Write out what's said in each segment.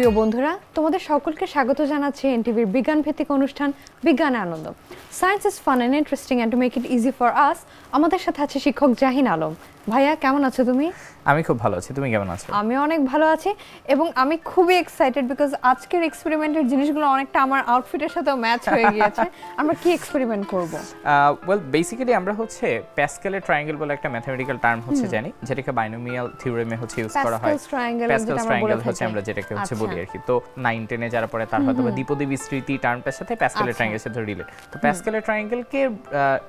প্রিয় বন্ধুরা, তোমাদের সকলকে স্বাগত জানাচ্ছি এনটিভির বিজ্ঞান ভিত্তিক অনুষ্ঠান বিজ্ঞান আনন্দ। Science is fun and interesting and to make it easy for us. আমাদের সাথে আছে শিক্ষক জাহিন আলম। ভাইয়া, কেমন আছো তুমি? আমি খুব ভালো আছি, তুমি কেমন আছো? আমি অনেক ভালো আছি এবং আমি খুবই এক্সাইটেড বিকজ আজকের এক্সপেরিমেন্টের জিনিসগুলো অনেকটা আমার আউটফিটের সাথে ম্যাচ হয়ে গিয়েছে। আমরা কি এক্সপেরিমেন্ট করব? ওয়েল বেসিক্যালি আমরা হচ্ছে প্যাসকেলের ট্রায়াঙ্গেল বলে একটা ম্যাথমেটিক্যাল টার্ম হচ্ছে জানি, যেটাকে বাইনোমিয়াল থিওরেমে হচ্ছে ইউজ করা হয়। প্যাসকেলস ট্রায়াঙ্গেল হচ্ছে আমরা যেটাকে হচ্ছে বলি আর কি। তো 9 10 এ যারা পড়ে তার হয়তো দ্বিপদী বিস্তৃতি টার্মটার সাথে প্যাসকেলের ট্রায়াঙ্গেলের সাথে রিলেট। তো প্যাসকেলের ট্রায়াঙ্গেলকে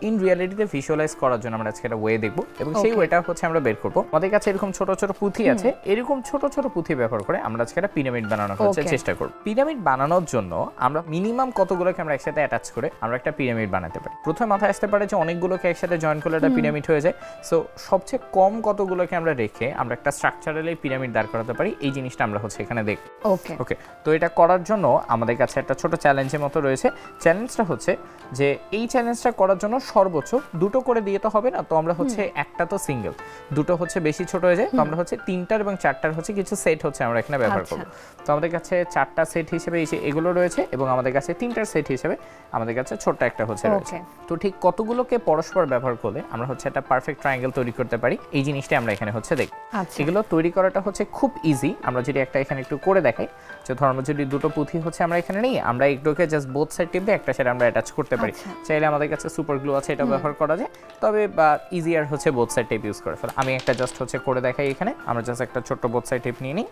ইন রিয়ালিটিতে ভিজুয়ালাইজ করার জন্য আমরা আজকে একটা ওয়ে দেখব এবং সেই ওয়েটা হচ্ছে আমরা বের করব। আমাদের কাছে এরকম ছোট ছোট পুঁথি আছে, এরকম ছোট ছোট পুঁথি ব্যবহার করে আমরা আজকে একটা পিরামিড বানানোর হচ্ছে চেষ্টা করব। পিরামিড বানানোর জন্য আমরা মিনিমাম কতগুলোকে আমরা একসাথে অ্যাটাচ করে আমরা একটা পিরামিড বানাতে পারি। প্রথমে মাথায় আসতে পারে যে অনেকগুলোকে একসাথে জয়েন করলে একটা পিরামিড হয়ে যায়। সো সবচেয়ে কম কতগুলোকে আমরা রেখে আমরা একটা স্ট্রাকচারালি পিরামিড দাঁড় করাতে পারি, এই জিনিসটা আমরা হচ্ছে এখানে দেখব। ওকে, তো এটা করার জন্য আমাদের কাছে একটা ছোট চ্যালেঞ্জের মতো রয়েছে। চ্যালেঞ্জটা হচ্ছে যে এই চ্যালেঞ্জটা করার জন্য সর্বোচ্চ দুটো করে দিয়ে তো হবে না, তো আমরা হচ্ছে একটা তো সিঙ্গেল, দুটো হচ্ছে বেশি ছোট হয়ে যায়, তো আমরা হচ্ছে 3টার এবং 4টার হচ্ছে কিছু সেট হচ্ছে আমরা এখানে ব্যবহার করব। তো আমাদের কাছে 4টা সেট হিসেবে এগুলো রয়েছে এবং আমাদের কাছে 3টার সেট হিসেবে আমাদের কাছে ছোট্ট একটা হচ্ছে রয়েছে। তো ঠিক কতগুলোকে পরস্পর ব্যবহার করলে আমরা হচ্ছে একটা পারফেক্ট ট্রায়াঙ্গেল তৈরি করতে পারি, এই জিনিসটা আমরা এখানে হচ্ছে দেখব। এগুলো তৈরি করাটা হচ্ছে খুব ইজি। আমরা যদি একটা এখানে একটু করে দেখাই, যে ধরুন যদি দুটো পুঁথি হচ্ছে আমরা এখানে নেই, আমরা একটুকে জাস্ট বোথ সাইড টিপ দিয়ে একটা সাইড আমরা অ্যাটাচ করতে পারি। চাইলে আমাদের কাছে সুপার গ্লু আছে, এটা ব্যবহার করা যায়, তবে ইজিয়ার হচ্ছে বোথ সাইড টেপ ইউজ করে ফেলা। আমি একটা জাস্ট হচ্ছে করে দেখাই এখানে। আমরা জাস্ট একটা ছোট্ট বোথ সাইড টেপ নিয়ে নিই।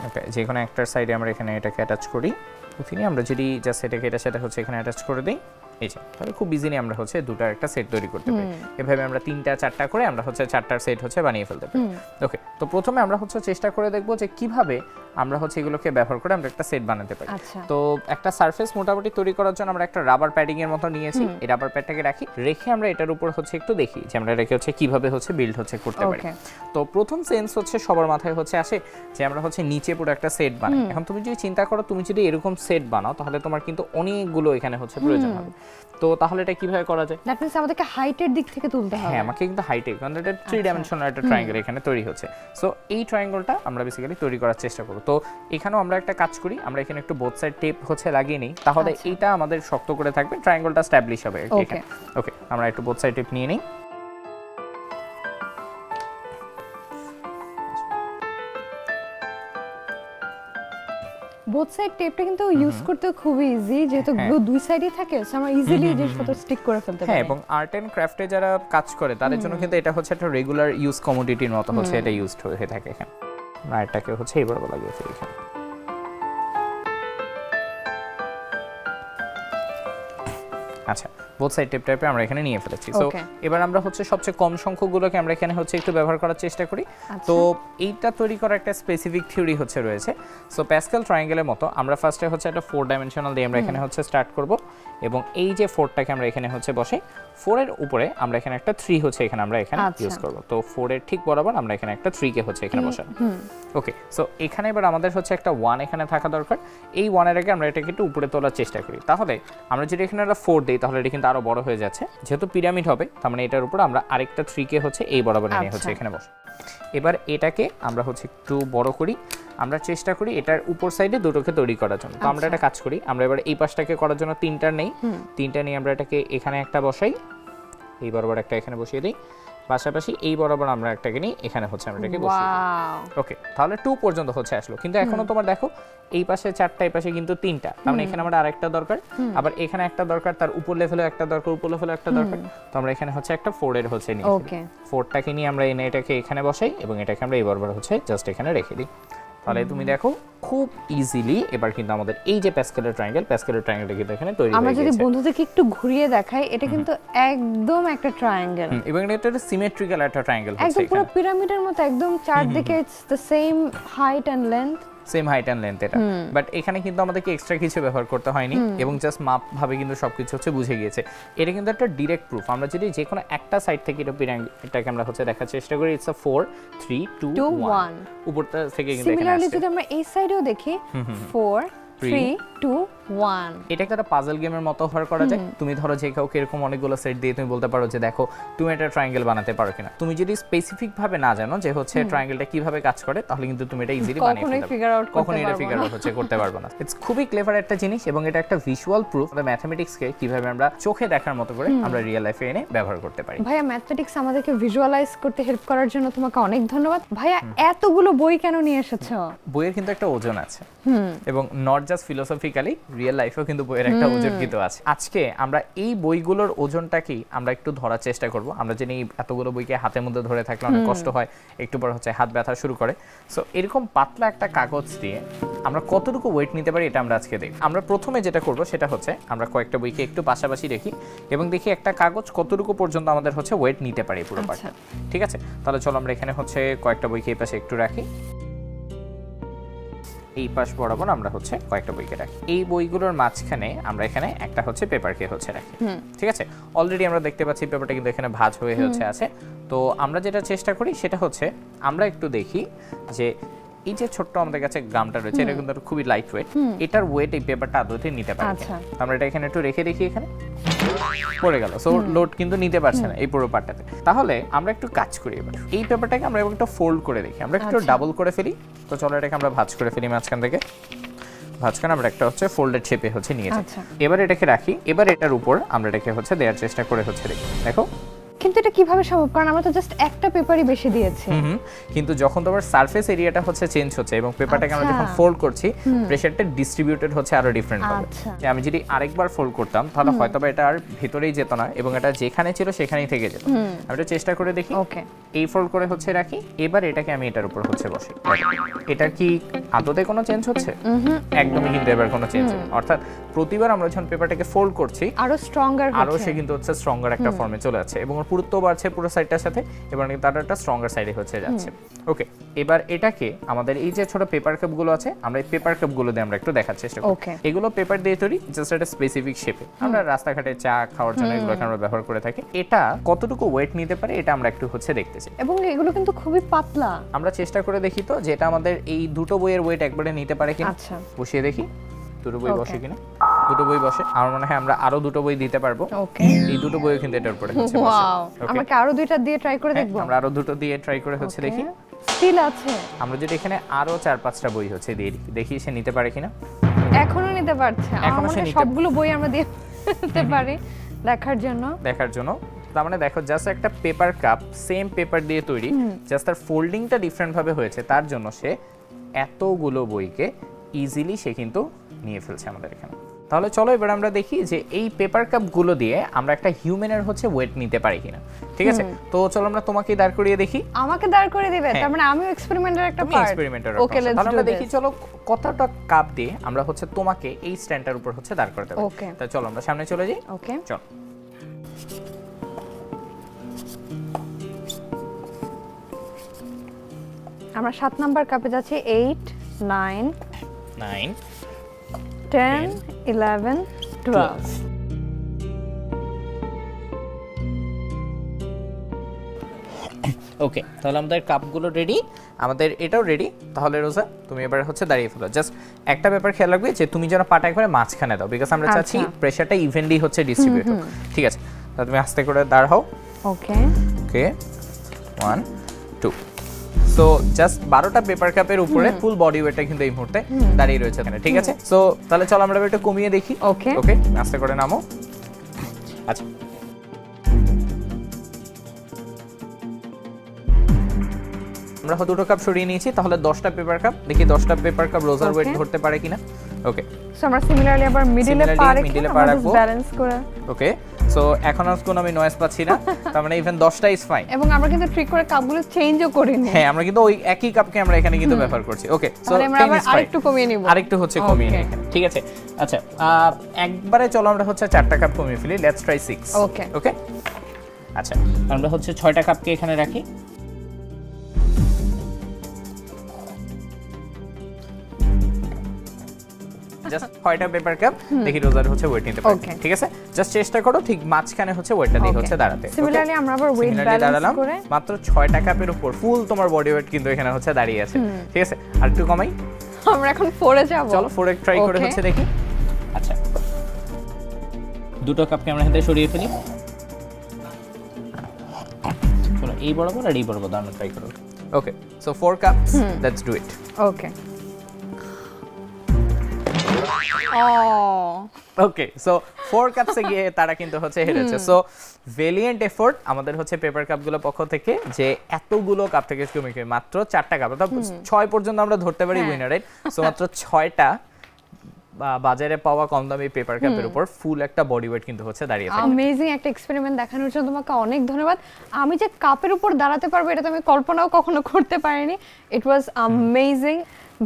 ওকে, যে কোনো একটার সাইডে আমরা এখানে এটাকে অ্যাটাচ করি। পুঁথি নিয়ে আমরা যদি জাস্ট এটাকে এটা সেটা হচ্ছে এখানে অ্যাটাচ করে দিই, এই যে, তাহলে খুব ইজিলি আমরা হচ্ছে দুটার একটা সেট তৈরি করতে পারি। এভাবে আমরা 3টা 4টা করে আমরা হচ্ছে 4টার সেট হচ্ছে বানিয়ে ফেলতে পারি। ওকে, তো প্রথমে আমরা হচ্ছে চেষ্টা করে দেখব যে কিভাবে আমরা হচ্ছে এগুলোকে ব্যবহার করে আমরা একটা সেট বানাতে পারি। তো একটা সারফেস মোটামুটি তৈরি করার জন্য আমরা একটা রাবার প্যাডিং এর মতো নিয়েছি। এই রাবার প্যাডটাকে রেখে আমরা এটার উপর হচ্ছে একটু দেখি যে আমরা রেখে হচ্ছে কিভাবে হচ্ছে বিল্ড হচ্ছে করতে পারি। তো প্রথম সেন্স হচ্ছে সবার মাথায় হচ্ছে আসে যে আমরা হচ্ছে নিচে পুরো একটা সেট বানাই। এখন তুমি যদি চিন্তা করো, তুমি যদি এরকম সেট বানাও তাহলে তোমার কিন্তু অনেকগুলো এখানে হচ্ছে প্রয়োজন হবে। তো তাহলে এটা কিভাবে করা যায়? দ্যাট মিন্স আমাদেরকে হাইটের দিক থেকে তুলতে হবে। হ্যাঁ, আমাকে কিন্তু হাইটে, কারণ এটা 3 ডাইমেনশনাল একটা ট্রায়াঙ্গেল এখানে তৈরি হচ্ছে। সো এই ট্রায়াঙ্গেলটা আমরা বেসিক্যালি তৈরি করার চেষ্টা করব। তো এখানেও আমরা একটা কাজ করি, আমরা এখানে একটু বোথ সাইড টেপ হচ্ছে লাগিয়ে নিই, তাহলে এইটা আমাদের শক্ত করে থাকবে, ট্রায়াঙ্গেলটা স্ট্যাবলিশ হবে এখানে। ওকে, আমরা একটু বোথ সাইড টেপ নিয়ে নিই। বোথ সাইড টেপটা কিন্তু ইউজ করতে খুব ইজি, যেহেতু গ্লু দুই সাইডেই থাকে, সো আমরা ইজিলি জিনিসপত্র স্টিক করে ফেলতে পারি। হ্যাঁ, এবং আর্ট এন্ড ক্রাফটে যারা কাজ করে তাদের জন্য কিন্তু এটা হচ্ছে একটা রেগুলার ইউজ কমোডিটির মতো হচ্ছে এটা ইউজড হয়ে থাকে এখানে। আমরা এটাকে হচ্ছে এইবার লাগিয়ে ফেলি এখানে। আচ্ছা, বোথ সাইড টেপ টাইপে আমরা এখানে নিয়ে ফেলেছি। সো এবার আমরা হচ্ছে সবচেয়ে কম সংখ্যকগুলোকে আমরা এখানে হচ্ছে একটু ব্যবহার করার চেষ্টা করি। তো এইটা তৈরি করার একটা স্পেসিফিক থিওরি হচ্ছে রয়েছে। সো প্যাসকেল ট্রায়াঙ্গেলের মতো আমরা ফার্স্টে হচ্ছে একটা 4 ডাইমেনশনাল দিয়ে আমরা এখানে হচ্ছে স্টার্ট করব এবং এই যে 4টাকে আমরা এখানে হচ্ছে বসাই, 4 এর উপরে আমরা এখানে একটা 3 হচ্ছে এখানে আমরা এখানে ইউজ করব। তো 4 এর ঠিক বরাবর আমরা এখানে একটা 3 কে হচ্ছে এখানে বসাবো। ওকে, সো এখানে এবার আমাদের হচ্ছে একটা 1 এখানে থাকা দরকার। এই 1 এর আগে আমরা এটাকে একটু উপরে তোলার চেষ্টা করি। তাহলে আমরা যদি এখানে একটা 4 দেই তাহলে এটা কিন্তু আরো বড় হয়ে যাচ্ছে। যেহেতু পিরামিড হবে, তার মানে এটার উপর আমরা আরেকটা 3 কে হচ্ছে এই বরাবর নিয়ে হচ্ছে এখানে বসাই। এবার এটাকে আমরা হচ্ছে একটু বড় করি, আমরা চেষ্টা করি এটার উপর সাইডে দুটোকে তৈরি করার জন্য। তো আমরা একটা কাজ করি, আমরা এবার এই পাশটাকে করার জন্য 3টা নেই, 3টা নিয়ে আমরা এটাকে এখানে একটা বসাই, এই বরাবর একটা এখানে বসিয়ে দিই, পাশাপাশি এই বরাবর আমরা একটাকে নিই এখানে হচ্ছে আমরা এটাকে বসিয়ে দিই। ওকে, তাহলে 2 পর্যন্ত হচ্ছে আসলো। কিন্তু এখনো তোমার দেখো এই পাশে 4টা, এই পাশে কিন্তু 3টা, তার মানে এখানে আমরা আরেকটা দরকার, আবার এখানে একটা দরকার, তার উপর লেভেলে একটা দরকার, উপর লেভেলে একটা দরকার। তো আমরা এখানে হচ্ছে একটা 4 এর হচ্ছে নিই। 4টাকে নিয়ে আমরা এনে এটাকে এখানে বসাই এবং এটাকে আমরা এই বরাবর হচ্ছে জাস্ট এখানে রেখে দিই। তাহলে তুমি দেখো খুব ইজিলি এবার কিন্তু আমাদের এই যে প্যাসকেলের ট্রায়াঙ্গেলটা কিন্তু এখানে তৈরি হয়ে গেছে। আমরা যদি বন্ধুদেরকে একটু ঘুরিয়ে দেখাই, এটা কিন্তু একদম একটা ট্রায়াঙ্গেল এবং এটা একটা সিমেট্রিক্যাল একটা ট্রায়াঙ্গেল হচ্ছে, একদম পুরো পিরামিডের মতো, একদম চারদিকে it's the same height and length, same height and length এটা। বাট এখানে কিন্তু আমাদেরকে এক্সট্রা কিছু ব্যবহার করতে হয়নি এবং জাস্ট মাপ ভাবে কিন্তু সবকিছু হচ্ছে বুঝে গিয়েছে। এটা কিন্তু একটা ডাইরেক্ট প্রুফ। আমরা যদি যে কোনো একটা সাইড থেকে এটাকে আমরা হচ্ছে দেখার চেষ্টা করি, ইটস আ 4 3 2 1 উপরটা থেকে কিন্তু এখানে আসছে। সিমিলারলি যদি আমরা এই সাইডেও দেখি 4 3 2 1 এটা একটা পাজল গেমের মতো করা যায়। তুমি ধরো যে কাউকে এরকম অনেকগুলো সেট দিয়ে তুমি বলতে পারো যে দেখো তুমি এটা ট্রায়াঙ্গেল বানাতে পারো কিনা। তুমি যদি স্পেসিফিক ভাবে না জানো যে হচ্ছে ট্রায়াঙ্গেলটা কিভাবে কাজ করে তাহলে কিন্তু তুমি এটা ইজিলি বানিয়ে ফেলতে পারবে, কখনোই এটা ফিগার আউট করতে পারবে না। ইটস খুবই ক্লেভার একটা জিনিস এবং এটা একটা ভিজুয়াল প্রুফ ম্যাথমেটিক্সকে কিভাবে আমরা চোখে দেখার মতো করে আমরা রিয়েল লাইফে এনে ব্যবহার করতে পারি। ভাইয়া ম্যাথমেটিক্স আমাদেরকে ভিজুয়ালাইজ করতে হেল্প করার জন্য তোমাকে অনেক ধন্যবাদ। ভাইয়া এতগুলো বই কেন নিয়ে এসেছো? বইয়ের কিন্তু একটা ওজন আছে এবং নট জাস্ট ফিলোসফিক্যালি রিয়েল লাইফেও কিন্তু বইয়ের একটা ওজন কিন্তু আছে। আজকে আমরা এই বইগুলোর ওজনটাকেই আমরা একটু ধরার চেষ্টা করব। আমরা জানি এতগুলো বইকে হাতের মধ্যে ধরে থাকলে অনেক কষ্ট হয়, একটু পর হচ্ছে হাত ব্যথা শুরু করে। সো এরকম পাতলা একটা কাগজ দিয়ে আমরা কতটুকু ওয়েট নিতে পারি এটা আমরা আজকে দেখি। আমরা প্রথমে যেটা করব সেটা হচ্ছে আমরা কয়েকটা বইকে একটু পাশাপাশি রেখি এবং দেখি একটা কাগজ কতটুকু পর্যন্ত আমাদের হচ্ছে ওয়েট নিতে পারি পুরো পার্টটা। ঠিক আছে, তাহলে চলো আমরা এখানে হচ্ছে কয়েকটা বইকে এই পাশে একটু রাখি, এই পাশ বরাবর আমরা হচ্ছে কয়েকটা বইকে রাখি। এই বইগুলোর মাঝখানে আমরা এখানে একটা হচ্ছে পেপারকে হচ্ছে রাখি। ঠিক আছে, অলরেডি আমরা দেখতে পাচ্ছি পেপারটা কিন্তু এখানে ভাঁজ হয়ে হচ্ছে আছে। তো আমরা যেটা চেষ্টা করি সেটা হচ্ছে আমরা একটু দেখি যে এই যে ছোট্ট আমাদের কাছে গ্রামটা রয়েছে এটা কিন্তু খুবই লাইট ওয়েট, এটার ওয়েট এই পেপারটা আদতে নিতে পারে। আমরা এটা এখানে একটু রেখে দেখি, এখানে পড়ে গেল, সো লোড কিন্তু নিতে পারছে না এই পুরো পার্টটাতে। তাহলে আমরা একটু কাজ করি, এবার এই পেপারটাকে আমরা একটু ফোল্ড করে দেখি, আমরা একটু ডাবল করে ফেলি। তো চলো এটাকে আমরা ভাঁজ করে ফেলি, মাঝখান থেকে ভাঁজখান আমরা একটা হচ্ছে ফোল্ডেড শেপে হচ্ছে নিয়ে যাই। এবার এটাকে রাখি, এবার এটার উপর আমরা এটাকে হচ্ছে দেওয়ার চেষ্টা করে হচ্ছে দেখি। দেখো কিন্তু এটা কিভাবে সম্ভব, কারণ আমরা তো জাস্ট একটা পেপারই বেশি দিয়েছি। কিন্তু যখন তোমার সারফেস এরিয়াটা হচ্ছে চেঞ্জ হচ্ছে এবং পেপারটাকে আমরা যখন ফোল্ড করছি প্রেসারটা ডিস্ট্রিবিউটেড হচ্ছে আরো ডিফারেন্ট হবে। আমি যদি আরেকবার ফোল্ড করতাম তাহলে হয়তোবা এটা আর ভিতরেই যেত না এবং এটা যেখানে ছিল সেখানেই থেকে যেত। আমি এটা চেষ্টা করে দেখি, এই ফোল্ড করে হচ্ছে রাখি, এবার এটাকে আমি এটার উপর হচ্ছে বসি। এটা কি আদতে কোনো চেঞ্জ হচ্ছে? একদমই কিন্তু এবার কোনো চেঞ্জ নেই। অর্থাৎ প্রতিবার আমরা যখন পেপারটাকে ফোল্ড করছি আরো স্ট্রঙ্গার হচ্ছে, আরো সে কিন্তু হচ্ছে স্ট্রঙ্গার একটা ফর্মে চলে যাচ্ছে এবং ওর পুরুত্ব বাড়ছে পুরো সাইডটার সাথে এবং তার একটা স্ট্রঙ্গার সাইডে হচ্ছে যাচ্ছে। ওকে, এবার এটাকে আমাদের এই যে ছোট পেপার কাপগুলো আছে আমরা এই পেপার কাপগুলো দিয়ে আমরা একটু দেখার চেষ্টা করি। এগুলো পেপার দিয়ে তৈরি, জাস্ট একটা স্পেসিফিক শেপে। আমরা রাস্তাঘাটে চা খাওয়ার জন্য এগুলোকে আমরা ব্যবহার করে থাকি। এটা কতটুকু ওয়েট নিতে পারে এটা আমরা একটু হচ্ছে দেখতে চাই। এবং এগুলো কিন্তু খুবই পাতলা। আমরা চেষ্টা করে দেখি তো যে এটা আমাদের এই দুটো বইয়ের ওয়েট একবারে নিতে পারে কিনা। আচ্ছা, বসিয়ে দেখি দুটো বই বসে কিনা। দুটো বই বসে, আমার মনে হয় আমরা আরো দুটো বই দিতে পারবো। এই দুটো বইও কিন্তু এটার উপরে হচ্ছে বসে। আমরা কি আরো দুইটা দিয়ে ট্রাই করে দেখব? আমরা আরো দুটো দিয়ে ট্রাই করে হচ্ছে দেখি। স্টিল আছে, আমরা যদি এখানে আরো 4-5টা বই হচ্ছে দিয়ে দেখি সে নিতে পারে কিনা। এখনো নিতে পারছে, এখনো সে সবগুলো বই আমরা দিয়ে দিতে পারি দেখার জন্য। তার মানে দেখো জাস্ট একটা পেপার কাপ সেম পেপার দিয়ে তৈরি, জাস্ট তার ফোল্ডিংটা ডিফারেন্ট ভাবে হয়েছে, তার জন্য সে এতগুলো বইকে ইজিলি সে কিন্তু নিয়ে ফেলছে আমাদের এখানে। তাহলে চলো এবার আমরা দেখি যে এই পেপার কাপগুলো দিয়ে আমরা একটা হিউম্যানের হচ্ছে ওয়েট নিতে পারি কিনা। ঠিক আছে, তো চলো আমরা তোমাকে দাঁড় করিয়ে দেখি। আমাকে দাঁড় করিয়ে দিবে? তার মানে আমিও এক্সপেরিমেন্টের একটা পার্ট। ওকে, লেটস ডু আমরা দেখি চলো কতটা কাপ দিয়ে আমরা হচ্ছে তোমাকে এই স্ট্যান্ডটার উপর হচ্ছে দাঁড় করাতে পারি। তাহলে চলো আমরা সামনে চলে যাই। ওকে, চলো। আমরা 7 নাম্বার কাপে যাচ্ছি। 8 9 10 11 12। ওকে, তাহলে আমাদের কাপগুলো রেডি, আমাদের এটাও রেডি। তাহলে রোজা তুমি এবার হচ্ছে দাঁড়িয়ে ফেলো। জাস্ট একটা ব্যাপার খেয়াল রাখবে যে তুমি যেন পাটা একবারে মাঝখানে দাও, বিকজ আমরা চাচ্ছি প্রেসারটা ইভেনলি হচ্ছে ডিস্ট্রিবিউট হোক। ঠিক আছে, তাহলে তুমি আস্তে করে দাঁড়াও। ওকে 1 2। সো জাস্ট 12টা পেপার কাপের উপরে ফুল বডি ওয়েটটা কিন্তু এই মুহূর্তে দাঁড়িয়ে রয়েছে এখানে। ঠিক আছে, সো তাহলে চলো আমরা একটু কমিয়ে দেখি। ওকে আস্তে করে নামো। আচ্ছা, আমরা দুটো কাপ সরিয়ে নিয়েছি, তাহলে 10টা পেপার কাপ দেখি 10টা পেপার কাপ রোজার ওয়েট ধরতে পারে কিনা। ওকে, সো আমরা সিমিলারলি আবার মিডলে পা রাখবো ব্যালেন্স করে। ওকে, সো এখন আর কোনো আমি নয়েজ পাচ্ছি না, তার মানে ইভেন 10টা ইজ ফাইন। এবং আমরা কিন্তু ট্রিক করে কাপগুলো চেঞ্জও করিনি। হ্যাঁ, আমরা কিন্তু ওই একই কাপকে আমরা এখানে কিন্তু ব্যবহার করছি। ওকে, সো আমরা আরেকটু কমিয়ে নিব, আরেকটু হচ্ছে কমিয়ে নিই এখানে। ঠিক আছে, আচ্ছা একবারে চলো আমরা হচ্ছে 4টা কাপ কমিয়ে ফেলি। Let's try 6। ওকে ওকে, আচ্ছা আমরা হচ্ছে 6টা কাপকে এখানে রাখি। জাস্ট 6টা পেপার কাপ দেখি রোজার হচ্ছে ওয়েট নিতে পারে। ঠিক আছে, জাস্ট চেষ্টা করো ঠিক মাঝখানে হচ্ছে ওয়েটটা দিয়ে হচ্ছে দাঁড়াতে। সিমিলারলি আমরা আবার ওয়েট ব্যালেন্স করে মাত্র 6টা কাপের উপর ফুল তোমার বডি ওয়েট কিন্তু এখানে হচ্ছে দাঁড়িয়ে আছে। ঠিক আছে, আর একটু কমাই, আমরা এখন 4 এ যাব। চলো 4 এ ট্রাই করে হচ্ছে দেখি। আচ্ছা দুটো কাপকে আমরা এখান থেকে সরিয়ে ফেলি। চলো এই বরাবর আর এই বরাবর আমরা ট্রাই করব। Okay, so 4 cups, let's do it. Okay okay, so 4 কাপসে গিয়ে তারা কিন্তু হচ্ছে হেরেছে। সো ভ্যালিয়েন্ট এফোর্ট আমাদের হচ্ছে পেপার কাপগুলো পক্ষ থেকে, যে এতগুলো কাপ থেকে কমে মাত্র 4টা কাপ, অর্থাৎ 6 পর্যন্ত আমরা ধরতে পারি উইনার, রাইট? সো মাত্র 6টা বাজারে পাওয়া কম দামি পেপার কাপের উপর ফুল একটা বডি ওয়েট কিন্তু হচ্ছে দাঁড়িয়ে থাকে। অ্যামেজিং একটা এক্সপেরিমেন্ট দেখানোর জন্য তোমাকে অনেক ধন্যবাদ। আমি যে কাপের উপর দাঁড়াতে পারবো এটা তো আমি কল্পনাও কখনো করতে পারিনি। ইট ওয়াজ অ্যামেজিং।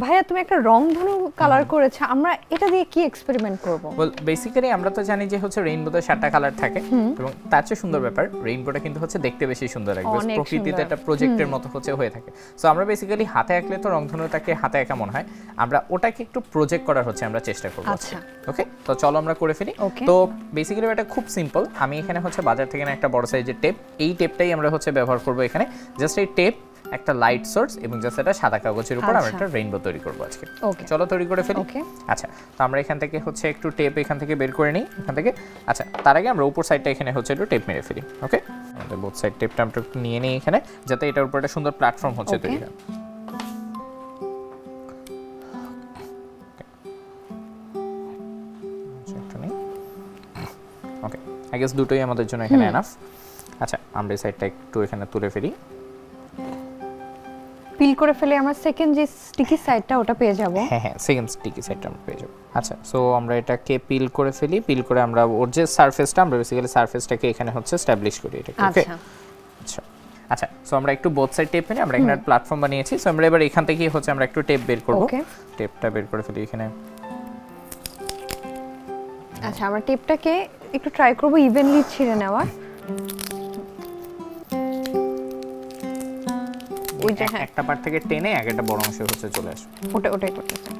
ভাইয়া তুমি একটা রংধনু কালার করেছো, আমরা এটা দিয়ে কি এক্সপেরিমেন্ট করব? ওয়েল বেসিক্যালি আমরা তো জানি যে হচ্ছে রেইনবোতে 7টা কালার থাকে, এবং তার চেয়ে সুন্দর ব্যাপার রেইনবোটা কিন্তু হচ্ছে দেখতে বেশি সুন্দর লাগবে, প্রকৃতিতে একটা প্রজেক্টের মতো হচ্ছে হয়ে থাকে। সো আমরা বেসিক্যালি হাতে আঁকলে তো রংধনুটাকে হাতে আঁকা মনে হয়, আমরা ওটাকে একটু প্রজেক্ট করার হচ্ছে আমরা চেষ্টা করব। আচ্ছা ওকে, তো চলো আমরা করে ফেলি। তো বেসিক্যালি এটা খুব সিম্পল। আমি এখানে হচ্ছে বাজার থেকে একটা বড় সাইজের টেপ, এই টেপটাই আমরা হচ্ছে ব্যবহার করব এখানে। জাস্ট এই টেপ, একটা লাইট সোর্স এবং জাস্ট একটা সাদা কাগজের উপর আমরা একটা রেইনবো তৈরি করব আজকে। চলো তৈরি করে ফেলি। আচ্ছা, তো আমরা এখান থেকে হচ্ছে একটু টেপ এখান থেকে বের করে নিই এখান থেকে। আচ্ছা, তার আগে আমরা উপর সাইডটা এখানে হচ্ছে একটু টেপ মেরে ফেলি। ওকে, আমাদের বোথ সাইড টেপটা আমরা একটু নিয়ে নিই এখানে, যাতে এটার উপর একটা সুন্দর প্ল্যাটফর্ম হচ্ছে তৈরি হয়। ওকে, আই গেস দুটোই আমাদের জন্য এখানে এনাফ। আচ্ছা, আমরা এই সাইডটা একটু এখানে তুলে ফেলি, পিল করে ফেলে আমরা সেকেন্ড যে স্টিকি সাইডটা ওটা পেয়ে যাব। হ্যাঁ, সেকেন্ড স্টিকি সাইডটা আমরা পেয়ে যাব। আচ্ছা, সো আমরা এটাকে পিল করে ফেলি। পিল করে আমরা ওর যে সারফেসটা, আমরা বেসিক্যালি সারফেসটাকে এখানে হচ্ছে এস্টাবলিশ করি এটাকে। ওকে, আচ্ছা আচ্ছা, সো আমরা একটু বোথ সাইড টেপ নিয়ে আমরা এখানে প্ল্যাটফর্ম বানিয়েছি। সো আমরা এবার এখান থেকে হচ্ছে আমরা একটু টেপ বের করব। টেপটা বের করে ফেলি এখানে। আচ্ছা, আমরা টেপটাকে একটু ট্রাই করব ইভেনলি ছিঁড়ে নেওয়ার। ওই যে একটা পার্ট থেকে টেনে একটা বড় অংশ হচ্ছে চলে আসবে। ওটাই করতেছে,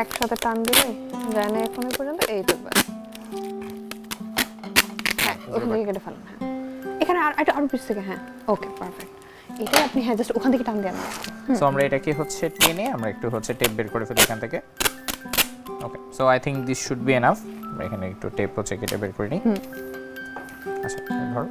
একসাথে টান দিলে যায় না এখন পর্যন্ত। এই তো হ্যাঁ, ওখান থেকে কেটে ফেলুন। হ্যাঁ, এখানে আরো পিছ থেকে। হ্যাঁ, ওকে, পারফেক্ট। এটা আপনি জাস্ট ওখান থেকে টান দেন। সো আমরা এটাকে হচ্ছে টেনে আমরা একটু হচ্ছে টেপ বের করে ফেলি এখান থেকে। Okay, so I think this should be enough. আমরা এখানে একটু টেপ হচ্ছে কেটে বের করে নিই। আচ্ছা, ধরো।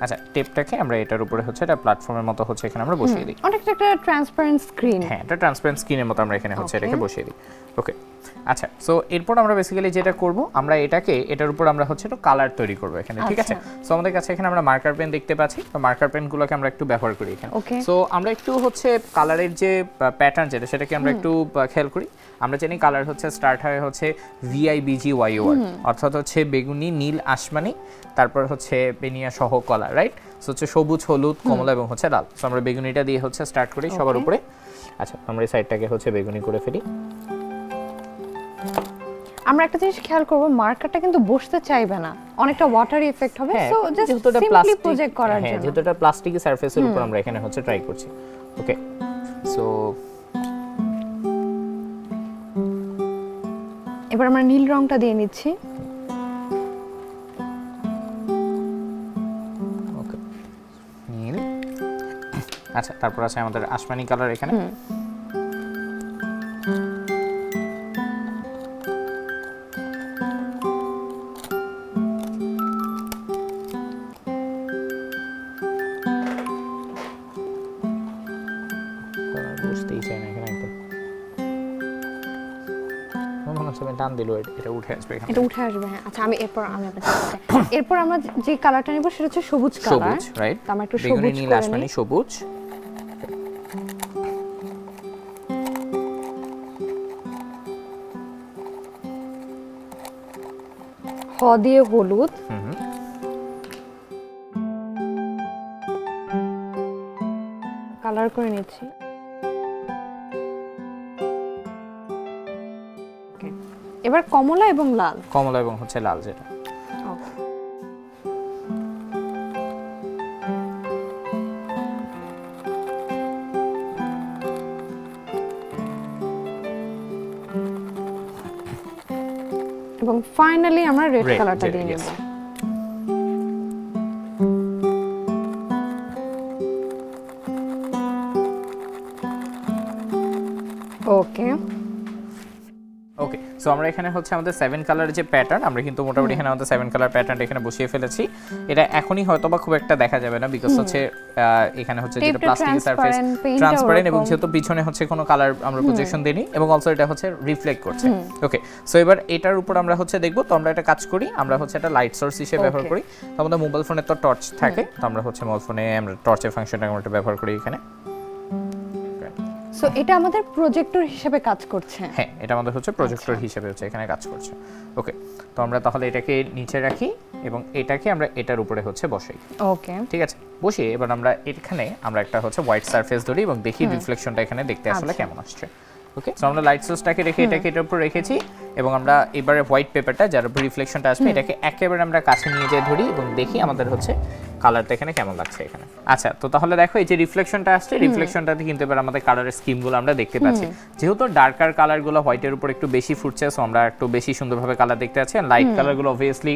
আচ্ছা, টেপটাকে আমরা এটার উপরে হচ্ছে এটা প্ল্যাটফর্মের মতো হচ্ছে এখানে আমরা বসিয়ে দিই। অনেকটা একটা ট্রান্সপারেন্ট স্ক্রিন। হ্যাঁ, এটা ট্রান্সপারেন্ট স্ক্রিনের মতো আমরা এখানে হচ্ছে এটাকে বসিয়ে দিই। ওকে, আচ্ছা, সো এরপর আমরা বেসিক্যালি যেটা করব, আমরা এটার উপর আমরা হচ্ছে একটু কালার তৈরি করব এখানে, ঠিক আছে? সো আমাদের কাছে এখানে আমরা মার্কার পেন দেখতে পাচ্ছি, তো মার্কার পেনগুলোকে আমরা একটু ব্যবহার করি এখানে। সো আমরা একটু হচ্ছে কালারের যে প্যাটার্ন যেটা সেটাকে আমরা একটু খেয়াল করি। আমরা জানি কালার হচ্ছে স্টার্ট হয় হচ্ছে VIBGYOR, অর্থাৎ হচ্ছে বেগুনি, নীল, আসমানি, তারপর হচ্ছে বেনিয়া সহ কলা, রাইট? সো হচ্ছে সবুজ, হলুদ, কমলা এবং হচ্ছে লাল। সো আমরা বেগুনিটা দিয়ে হচ্ছে স্টার্ট করি সবার উপরে। আচ্ছা, আমরা এই সাইডটাকে হচ্ছে বেগুনি করে ফেলি। আমরা একটা জিনিস খেয়াল করব, মার্কারটা কিন্তু বসতে চাইবে না, অনেকটা ওয়াটারি ইফেক্ট হবে। সো জাস্ট সিম্পলি প্রজেক্ট করার জন্য, যেহেতু এটা প্লাস্টিকি সারফেসের উপর আমরা এখানে হচ্ছে ট্রাই করছি। ওকে, সো এবার আমরা নীল রংটা দিয়ে নিচ্ছি। ওকে, নীল। আচ্ছা, তারপর আছে আমাদের আসমানি কালার এখানে। বুঝতেই চাই না এখানে একদম টান দিল, এটা উঠে আসবে এখানে, এটা উঠে আসবে। হ্যাঁ, আচ্ছা, এরপর আমরা যে কালারটা নিব সেটা হচ্ছে সবুজ কালার, রাইট? তো আমরা একটু বেগুনি, সবুজ, নীল, আসমানি, সবুজ। হ দিয়ে হলুদ, কালার করে নিচ্ছি। এবার কমলা এবং লাল। কমলা এবং হচ্ছে লাল যেটা। এবং ফাইনালি আমরা রেড কালারটা দিয়ে নেব। ওকে ওকে, সো আমরা এখানে হচ্ছে আমাদের 7 কালার যে প্যাটার্ন, আমরা কিন্তু মোটামুটি এখানে আমাদের 7 কালার প্যাটার্নটা এখানে বসিয়ে ফেলেছি। এটা এখনই হয়তোবা খুব একটা দেখা যাবে না, বিকজ হচ্ছে এখানে হচ্ছে যেটা প্লাস্টিক সারফেস ট্রান্সপারেন্ট, এবং যেহেতু পিছনে হচ্ছে কোনো কালার আমরা প্রজেকশন দেইনি, এবং অলসো এটা হচ্ছে রিফ্লেক্ট করছে। ওকে, সো এবার এটার উপর আমরা হচ্ছে দেখব। তো আমরা এটা কাজ করি, আমরা হচ্ছে এটা লাইট সোর্স হিসেবে ব্যবহার করি। তো আমাদের মোবাইল ফোনে তো টর্চ থাকে, তো আমরা হচ্ছে মোবাইল ফোনে আমরা টর্চের ফাংশনটা আমরা ব্যবহার করি এখানে। সো এটা আমাদের প্রজেক্টর হিসেবে কাজ করছে। হ্যাঁ, এটা আমাদের হচ্ছে প্রজেক্টর হিসেবে হচ্ছে এখানে কাজ করছে। ওকে, তো আমরা তাহলে এটাকে নিচে রাখি এবং এটাকে আমরা এটার উপরে হচ্ছে বসাই। ওকে, ঠিক আছে, বসিয়ে এবার আমরা এখানে আমরা একটা হচ্ছে হোয়াইট সারফেস ধরি এবং দেখি রিফ্লেকশনটা এখানে দেখতে আসলে কেমন আসছে। ওকে, সো আমরা লাইট সোর্সটাকে রেখে এটাকে এটার উপর রেখেছি এবং আমরা এবারে হোয়াইট পেপারটা যার উপর রিফ্লেকশনটা আসবে এটাকে একেবারে আমরা কাছে নিয়ে যেয়ে ধরি এবং দেখি আমাদের হচ্ছে কালারটা এখানে কেমন লাগছে এখানে। আচ্ছা, তো তাহলে দেখো এই যে রিফ্লেকশনটা আসছে, রিফ্লেকশনটাতে কিন্তু এবার আমাদের কালারের স্কিমগুলো আমরা দেখতে পাচ্ছি। যেহেতু ডার্কার কালারগুলো হোয়াইটের উপর একটু বেশি ফুটছে, সো আমরা একটু বেশি সুন্দরভাবে কালার দেখতে পাচ্ছি, আর লাইট কালারগুলো অবভিয়াসলি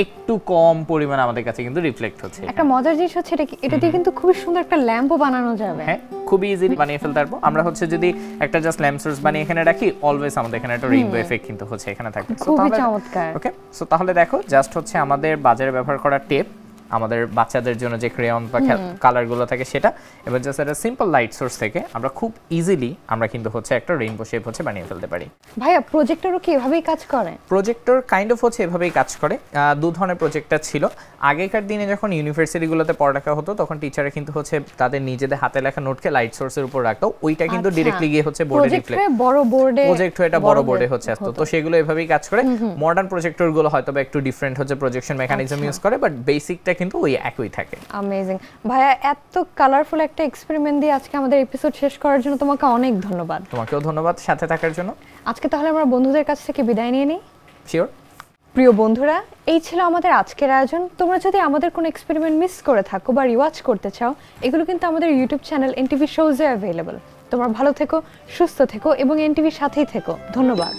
একটু কম পরিমাণে আমাদের কাছে কিন্তু রিফ্লেক্ট হচ্ছে। একটা মজার জিনিস হচ্ছে এটা দিয়ে কিন্তু খুব সুন্দর একটা ল্যাম্পও বানানো যাবে। হ্যাঁ, খুব ইজিলি বানিয়ে ফেলতে পারবো আমরা। হচ্ছে যদি একটা জাস্ট ল্যাম্প সোর্স বানিয়ে এখানে রাখি, অলওয়েজ আমাদের এখানে একটা রেইনবো এফেক্ট কিন্তু হচ্ছে এখানে থাকবে। খুবই চমৎকার। ওকে, সো তাহলে দেখো জাস্ট হচ্ছে আমাদের বাজারে ব্যবহার করা টেপ, আমাদের বাচ্চাদের জন্য যে ক্রেয়ন বা কালারগুলো থাকে সেটা, এবং জাস্ট একটা সিম্পল লাইট সোর্স থেকে আমরা খুব ইজিলি আমরা কিন্তু হচ্ছে একটা রেইনবো শেপ হচ্ছে বানিয়ে ফেলতে পারি। ভাইয়া প্রজেক্টরও কি এভাবেই কাজ করে? প্রজেক্টর কাইন্ড অফ হচ্ছে এভাবেই কাজ করে। দু ধরনের প্রজেক্টর ছিল। আগেকার দিনে যখন ইউনিভার্সিটিগুলোতে পড়ালেখা হতো তখন টিচাররা কিন্তু হচ্ছে তাদের নিজেদের হাতে লেখা নোটকে লাইট সোর্সের উপর রাখতো, ওইটা কিন্তু ডিরেক্টলি গিয়ে হচ্ছে বোর্ডে রিফ্লেক্ট, বড় বোর্ডে প্রজেক্ট হয়ে এটা বড় বোর্ডে হচ্ছে আসতো। তো সেগুলো এভাবেই কাজ করে। মডার্ন প্রজেক্টরগুলো হয়তো বা একটু ডিফারেন্ট হচ্ছে প্রজেকশন মেকানিজম ইউজ করে, বাট বেসিকটা কিন্তু ওই একই থাকে। অ্যামেজিং ভাইয়া, এত কালারফুল একটা এক্সপেরিমেন্ট দিয়ে আজকে আমাদের এপিসোড শেষ করার জন্য তোমাকে অনেক ধন্যবাদ। তোমাকেও ধন্যবাদ সাথে থাকার জন্য। আজকে তাহলে আমরা বন্ধুদের কাছ থেকে বিদায় নিয়ে নিই। শিওর। প্রিয় বন্ধুরা, এই ছিল আমাদের আজকের আয়োজন। তোমরা যদি আমাদের কোনো এক্সপেরিমেন্ট মিস করে থাকো বা রিওয়াচ করতে চাও, এগুলো কিন্তু আমাদের ইউটিউব চ্যানেল এনটিভি শোজে অ্যাভেলেবল। তোমরা ভালো থেকো, সুস্থ থেকো এবং এনটিভির সাথেই থেকো। ধন্যবাদ।